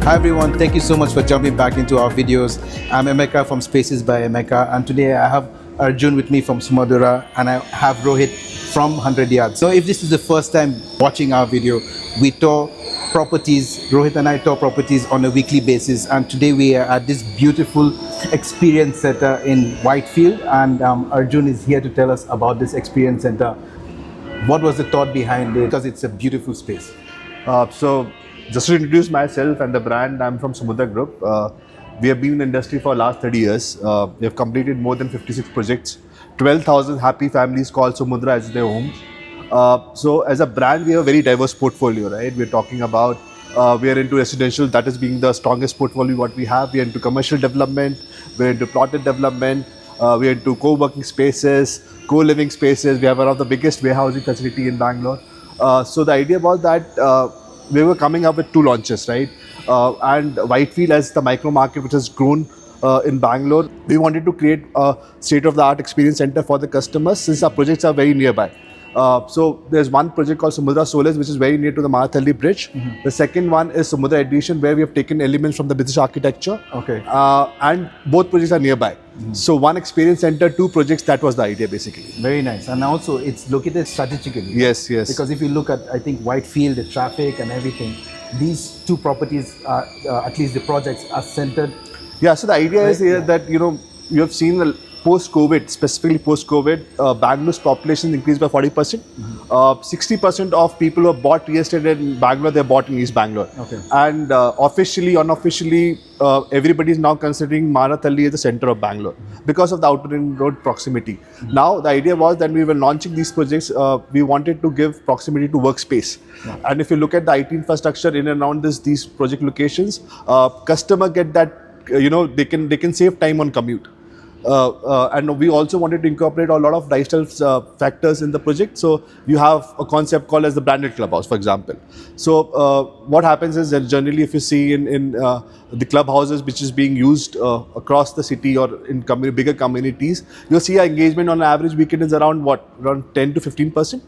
Hi everyone, thank you so much for jumping back into our videos. I'm Emeka from Spaces by Emeka, and today I have Arjun with me from Sumadhura, and I have Rohit from 100 Yards. So if this is the first time watching our video, we tour properties, Rohit and I tour properties on a weekly basis, and today we are at this beautiful experience center in Whitefield, and Arjun is here to tell us about this experience center. What was the thought behind it? Because it's a beautiful space. Just to introduce myself and the brand, I'm from Sumadhura Group. We have been in the industry for the last 30 years. We have completed more than 56 projects. 12,000 happy families call Sumadhura as their home. So as a brand, we have a very diverse portfolio, right? We're talking about, we are into residential, that is being the strongest portfolio what we have. We are into commercial development, we're into plotted development, we are into co-working spaces, co-living spaces. We have one of the biggest warehousing facility in Bangalore. So the idea was that we were coming up with two launches, right? And Whitefield as the micro market which has grown in Bangalore, we wanted to create a state-of-the-art experience center for the customers since our projects are very nearby. So there's one project called Sumadhura Solace which is very near to the Marathalli bridge. The second one is Sumadhura Edition where we have taken elements from the British architecture. Okay. And both projects are nearby. So one experience center, two projects, that was the idea basically. Very nice. And also it's located strategically. Yes, yes. Because if you look at, I think, Whitefield, the traffic and everything, these two properties, are, at least the projects, are centered. Yeah, so the idea is here that, you have seen the post-COVID, specifically post-COVID, Bangalore's population increased by 40%. 60% of people who have bought real estate in Bangalore, they bought in East Bangalore. Okay. And officially, unofficially, everybody is now considering Marathalli as the center of Bangalore because of the outer ring road proximity. Now, the idea was that we were launching these projects, we wanted to give proximity to workspace. And if you look at the IT infrastructure in and around these project locations, customer get that, they can save time on commute. And we also wanted to incorporate a lot of lifestyle factors in the project. So you have a concept called as the branded clubhouse, for example. So what happens is that generally if you see in the clubhouses which is being used across the city or in bigger communities, you'll see our engagement on average weekend is around 10 to 15%.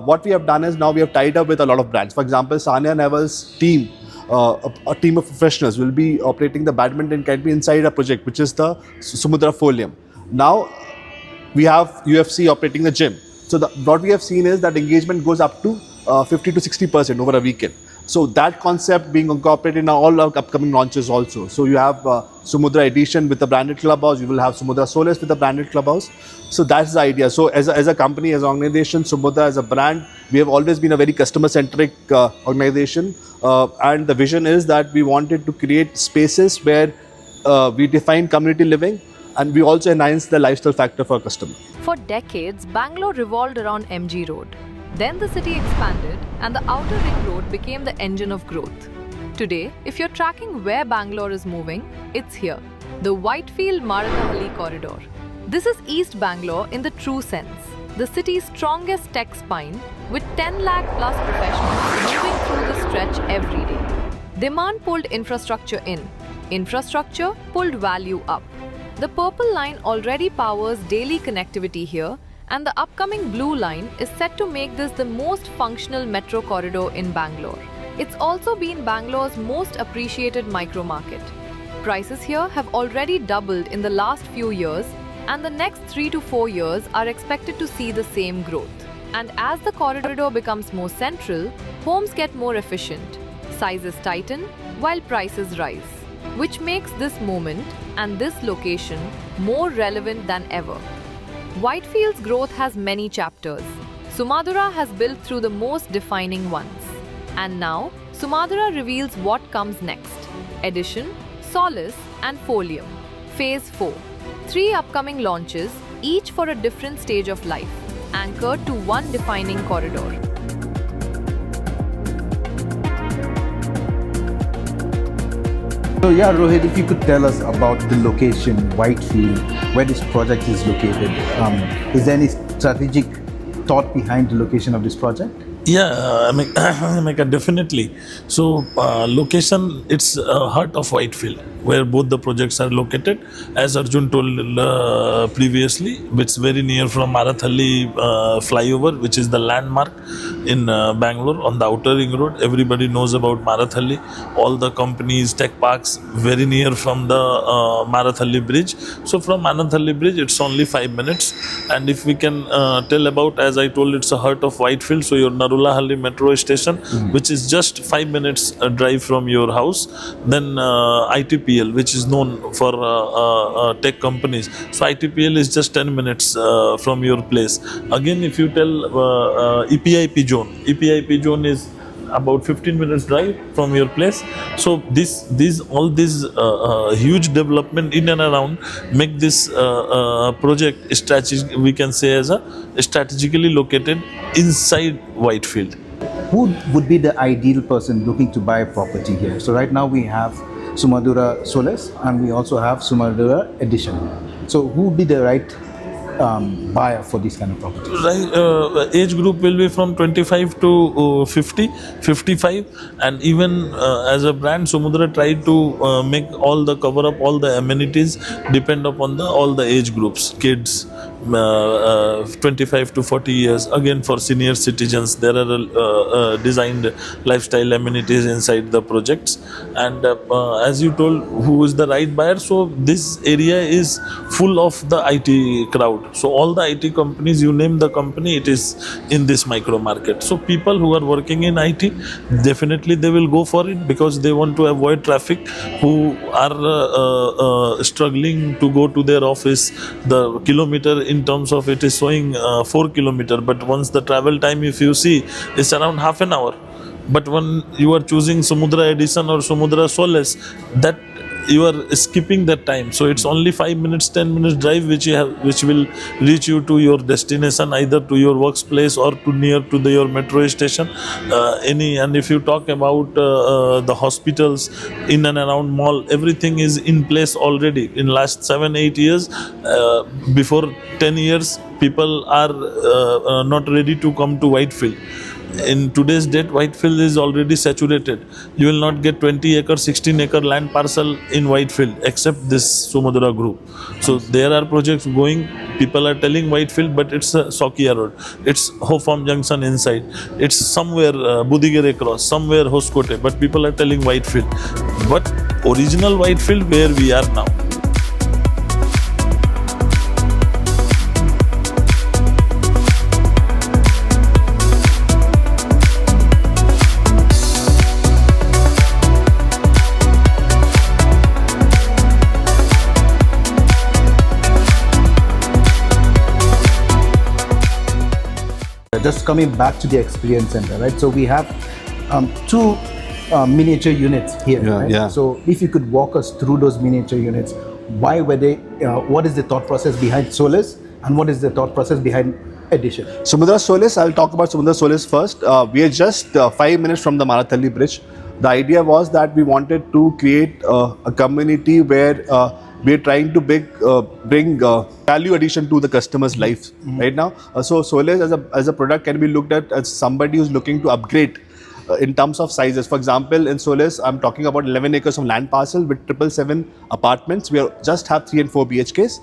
What we have done is now we have tied up with a lot of brands. For example, Sania Neville's team, a team of professionals will be operating the badminton academy inside a project which is the Sumadhura Folium. Now we have UFC operating the gym. So what we have seen is that engagement goes up to 50 to 60% over a weekend. So that concept being incorporated in all our upcoming launches also. So you have Sumadhura Edition with the branded clubhouse, you will have Sumadhura Solace with the branded clubhouse. So that's the idea. So as a company, as an organization, Sumadhura as a brand, we have always been a very customer-centric organization. And the vision is that we wanted to create spaces where we define community living and we also enhance the lifestyle factor for a customer. For decades, Bangalore revolved around MG Road. Then the city expanded and the outer ring road became the engine of growth. Today, if you're tracking where Bangalore is moving, it's here, the Whitefield Marathalli corridor. This is East Bangalore in the true sense, the city's strongest tech spine with 10 lakh plus professionals moving through the stretch every day. Demand pulled infrastructure in, infrastructure pulled value up. The purple line already powers daily connectivity here, and the upcoming blue line is set to make this the most functional metro corridor in Bangalore. It's also been Bangalore's most appreciated micro market. Prices here have already doubled in the last few years, and the next 3 to 4 years are expected to see the same growth. And as the corridor becomes more central, homes get more efficient, sizes tighten while prices rise, which makes this moment and this location more relevant than ever. Whitefield's growth has many chapters. Sumadhura has built through the most defining ones. And now, Sumadhura reveals what comes next. Edition, Solace and Folium. Phase 4. 3 upcoming launches, each for a different stage of life, anchored to one defining corridor. So yeah, Rohit, if you could tell us about the location, Whitefield, where this project is located. Is there any strategic thought behind the location of this project? Yeah, Emeka, definitely. So, location, it's heart of Whitefield, where both the projects are located. As Arjun told previously, it's very near from Marathalli flyover, which is the landmark. in Bangalore on the outer ring road. Everybody knows about Marathalli. All the companies, tech parks, very near from the Marathalli bridge. So from Marathalli bridge, it's only 5 minutes. And if we can tell about, as I told, it's a heart of Whitefield. So your Narulahalli metro station, which is just 5 minutes drive from your house. Then ITPL, which is known for tech companies. So ITPL is just 10 minutes from your place. Again, if you tell EPIP zone is about 15 minutes drive from your place. So all these huge development in and around make this project strategic, we can say, as a strategically located inside Whitefield. Who would be the ideal person looking to buy a property here? So right now we have Sumadhura Solace and we also have Sumadhura Edition. So who would be the right buyer for this kind of property? Right, age group will be from 25 to 50, 55, and even as a brand, Sumadhura tried to make all the cover up all the amenities depend upon all the age groups, kids, 25 to 40 years. Again, for senior citizens, there are designed lifestyle amenities inside the projects. And as you told, who is the right buyer? So this area is full of the IT crowd. So all the IT companies, you name the company, it is in this micro market. So people who are working in IT, definitely they will go for it because they want to avoid traffic, who are struggling to go to their office. The kilometer in terms of it is showing 4 kilometer, but once the travel time, if you see, is around half an hour. But when you are choosing Sumadhura Edition or Sumadhura Solace, that you are skipping that time. So it's only 5 minutes, 10 minutes drive which will reach you to your destination, either to your workplace or to near to your metro station. And if you talk about the hospitals in and around mall, everything is in place already. In last 7-8 years, before 10 years, people are not ready to come to Whitefield. In today's date, Whitefield is already saturated. You will not get 20 acre, 16 acre land parcel in Whitefield except this Sumadhura group. So there are projects going. People are telling Whitefield, but it's a Sokia Road. It's Hofam Junction inside. It's somewhere Budigere Cross, somewhere Hoskote. But people are telling Whitefield. But original Whitefield, where we are now. Just coming back to the Experience Centre, right? So we have two miniature units here, right? Yeah. So if you could walk us through those miniature units, why were they, what is the thought process behind Solace and what is the thought process behind Edition? Sumadhura Solace, I'll talk about Sumadhura Solace first. We are just 5 minutes from the Marathalli bridge. The idea was that we wanted to create a community where we're trying to bring value addition to the customer's life right now. So Solace as a product can be looked at as somebody who's looking to upgrade in terms of sizes. For example, in Solace, I'm talking about 11 acres of land parcel with 777 apartments. We just have 3 and 4 BHKs.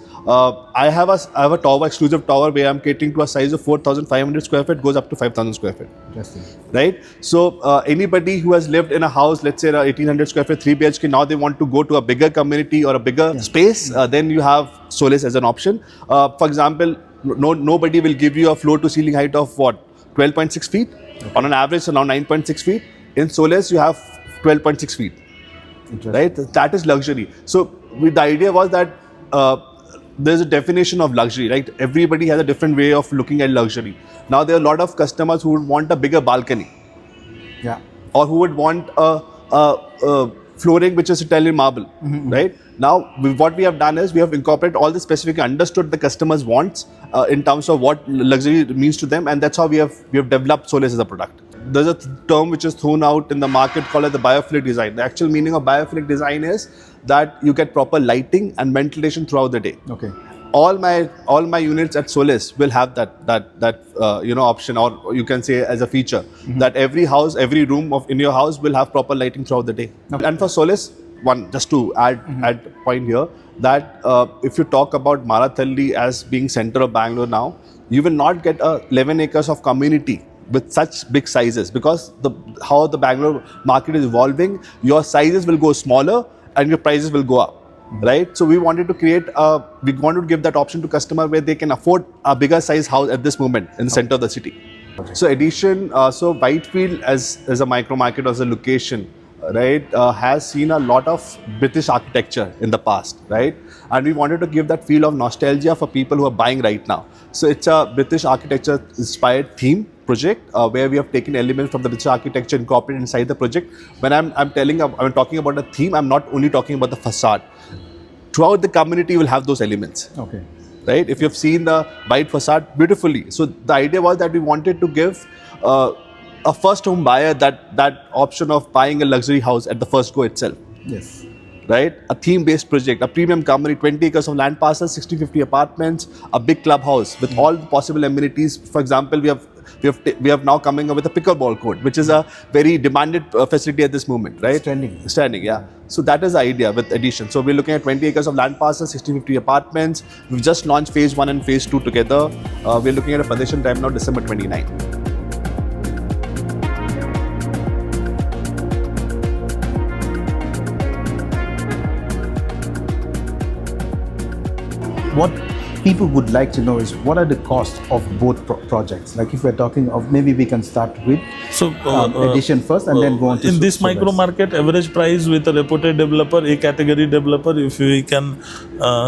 I have a tower, exclusive tower, where I'm catering to a size of 4,500 square feet, goes up to 5,000 square feet. Interesting. Right? So anybody who has lived in a house, let's say 1,800 square feet, 3 BHK, now they want to go to a bigger community or a bigger space, then you have Solace as an option. For example, nobody will give you a floor to ceiling height of what? 12.6 feet. Okay. On an average, around 9.6 feet. In Solace, you have 12.6 feet. Right? That is luxury. So the idea was that there's a definition of luxury, right? Everybody has a different way of looking at luxury. Now, there are a lot of customers who would want a bigger balcony. Yeah. Or who would want a flooring which is Italian marble, right? Now, what we have done is we have incorporated all the specific, understood the customer's wants in terms of what luxury means to them, and that's how we have developed Solace as a product. There's a term which is thrown out in the market called as the biophilic design. The actual meaning of biophilic design is that you get proper lighting and ventilation throughout the day. Okay. All my units at Solace will have that option, or you can say as a feature, that every house, every room in your house will have proper lighting throughout the day. Okay. And for Solace, just to add point here, that if you talk about Marathalli as being center of Bangalore now, you will not get 11 acres of community with such big sizes, because how the Bangalore market is evolving, your sizes will go smaller and your prices will go up. Right, so we wanted to give that option to customer where they can afford a bigger size house at this moment in the center of the city. So Edition, so Whitefield as a micro market, as a location, right, has seen a lot of British architecture in the past, right, and we wanted to give that feel of nostalgia for people who are buying right now. So it's a British architecture inspired theme project where we have taken elements from the British architecture incorporated inside the project. When I'm talking about a theme, I'm not only talking about the facade. Throughout the community, you will have those elements. Okay. Right? If you've seen the white facade beautifully. So the idea was that we wanted to give a first home buyer that option of buying a luxury house at the first go itself. Yes. Right? A theme-based project, a premium community, 20 acres of land parcels, 60-50 apartments, a big clubhouse with all the possible amenities. For example, we have now coming up with a pickleball court, which is a very demanded facility at this moment, right? Standing, yeah. So that is the idea with Edition. So we're looking at 20 acres of land parcels, 60-50 apartments. We've just launched phase 1 and phase 2 together. We're looking at a possession time now, December 29. What people would like to know is what are the costs of both projects? Like if we're talking of, maybe we can start with Edition first and then go on to in this Solace. micro market, average price with a reputed developer, A category developer, if we can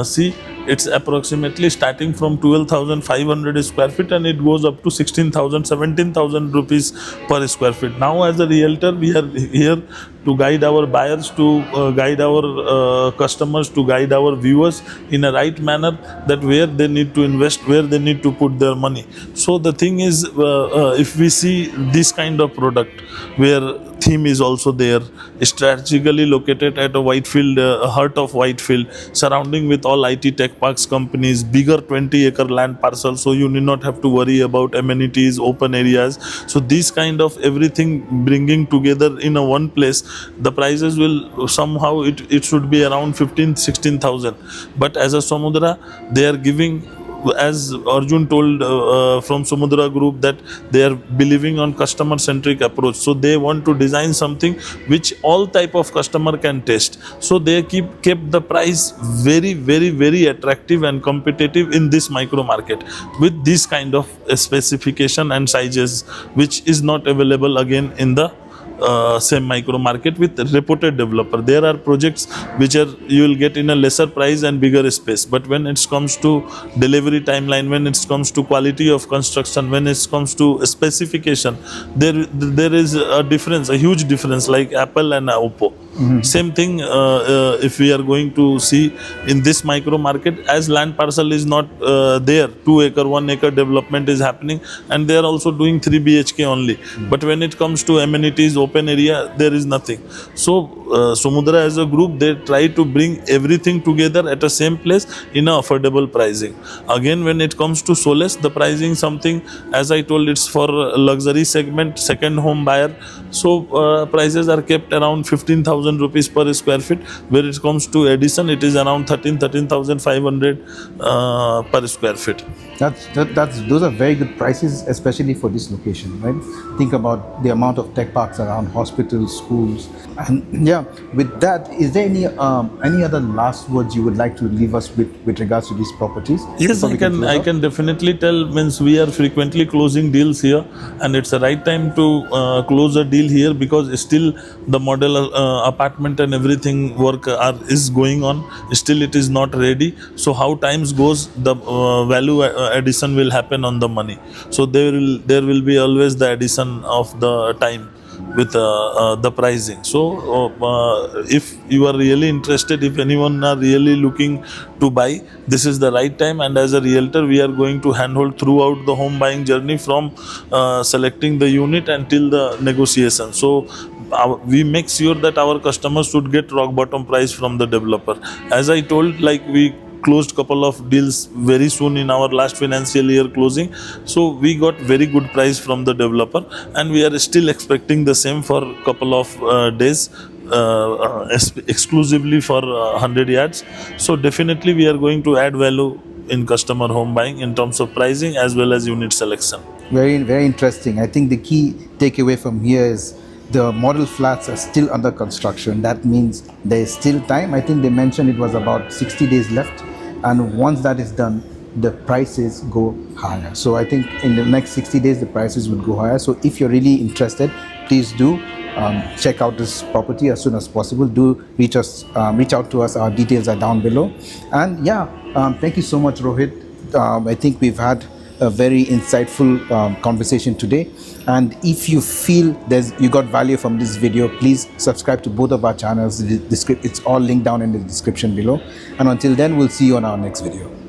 see, it's approximately starting from 12,500 square feet and it goes up to 16,000, 17,000 rupees per square feet. Now as a realtor, we are here to guide our buyers, to guide our customers, to guide our viewers in a right manner, that where they need to invest, where they need to put their money. So the thing is, if we see this kind of product where theme is also there, strategically located at a Whitefield, heart of Whitefield, surrounding with all IT tech parks companies, bigger 20-acre land parcel, so you need not have to worry about amenities, open areas. So this kind of everything bringing together in a one place, the prices will somehow, it should be around 15,000-16,000. But as a Sumadhura, they are giving, as Arjun told from Sumadhura Group, that they are believing on customer-centric approach. So they want to design something which all type of customer can taste. So they kept the price very, very, very attractive and competitive in this micro market with this kind of specification and sizes, which is not available again in the same micro market with reputed developer. There are projects which are you will get in a lesser price and bigger space, but when it comes to delivery timeline, when it comes to quality of construction, when it comes to specification, there is a difference, a huge difference, like Apple and Oppo. Same thing if we are going to see in this micro market, as land parcel is not there, 2 acre, 1 acre development is happening, and they are also doing 3 BHK only. But when it comes to amenities, open area, there is nothing. So Sumadhura as a group, they try to bring everything together at the same place in a affordable pricing. Again, when it comes to Solace, the pricing something, as I told, it's for luxury segment, second home buyer. So prices are kept around 15,000 rupees per square feet. Where it comes to Edition, it is around 13,500 per square feet. Those are very good prices, especially for this location, right? Think about the amount of tech parks around, hospitals, schools, and yeah. With that, is there any other last words you would like to leave us with regards to these properties? Yes, I can definitely tell. Means we are frequently closing deals here, and it's the right time to close a deal here, because still the model apartment and everything work is going on. Still it is not ready. So how times goes, the value addition will happen on the money. So there will be always the addition of the time with the pricing. So if you are really interested, if anyone are really looking to buy, this is the right time. And as a realtor, we are going to handhold throughout the home buying journey, from selecting the unit until the negotiation. So we make sure that our customers should get rock bottom price from the developer. As I told, like we closed couple of deals very soon in our last financial year closing. So we got very good price from the developer, and we are still expecting the same for couple of days, exclusively for 100 yards. So definitely we are going to add value in customer home buying in terms of pricing as well as unit selection. Very interesting. I think the key takeaway from here is the model flats are still under construction. That means there is still time. I think they mentioned it was about 60 days left, and once that is done, the prices go higher. So I think in the next 60 days, the prices would go higher. So if you're really interested, please do check out this property as soon as possible. Do reach out to us. Our details are down below. And yeah, thank you so much, Rohit. I think we've had a very insightful conversation today, and if you feel you got value from this video, please subscribe to both of our channels. It's all linked down in the description below, and until then, we'll see you on our next video.